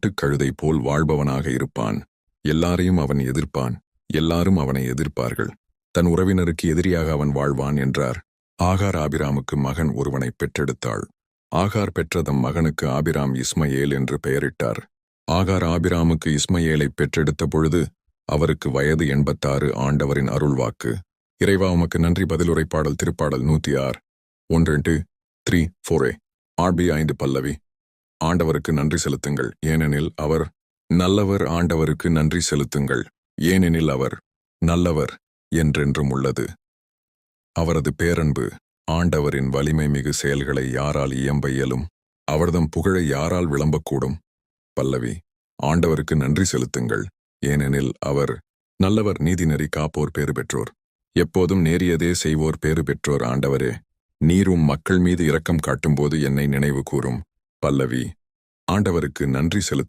காட்டுக் கழுதை போல் வாழ்பவனாக இருப்பான். எல்லாரையும் அவன் எதிர்ப்பான். எல்லாரும் அவனை எதிர்ப்பார்கள். தன் உறவினருக்கு எதிரியாக அவன் வாழ்வான் என்றார். ஆகார் ஆபிராமுக்கு மகன் ஒருவனை பெற்றெடுத்தாள். ஆகார் பெற்ற தம் மகனுக்கு ஆபிராம் இஸ்மயேல் என்று பெயரிட்டார். ஆகார் ஆபிராமுக்கு இஸ்மயேலை பெற்றெடுத்த பொழுது அவருக்கு வயது 86. ஆண்டவரின் அருள்வாக்கு. இறைவா உமக்கு நன்றி. பதிலுரைப்பாடல் திருப்பாடல் 106 1 2 3 4 RB 5 பல்லவி. ஆண்டவருக்கு நன்றி செலுத்துங்கள், ஏனெனில் அவர் நல்லவர். ஆண்டவருக்கு நன்றி செலுத்துங்கள், ஏனெனில் அவர் நல்லவர் என்றென்றும் உள்ளது. அவரது பேரன்பு. ஆண்டவரின் வலிமை மிகு செயல்களை யாரால் இயம்ப இயலும்? அவர்தம் புகழை யாரால் விளம்பக்கூடும்? பல்லவி. ஆண்டவருக்கு நன்றி செலுத்துங்கள், ஏனெனில் அவர் நல்லவர். நீதிநெறி காப்போர் பேறு பெற்றோர். எப்போதும் நேரியதே செய்வோர் பேறு பெற்றோர். ஆண்டவரே, நீரும் மக்கள் மீது இரக்கம் காட்டும்போது என்னை நினைவு கூரும். பல்லவி. ஆண்டவருக்கு நன்றி செலுத்த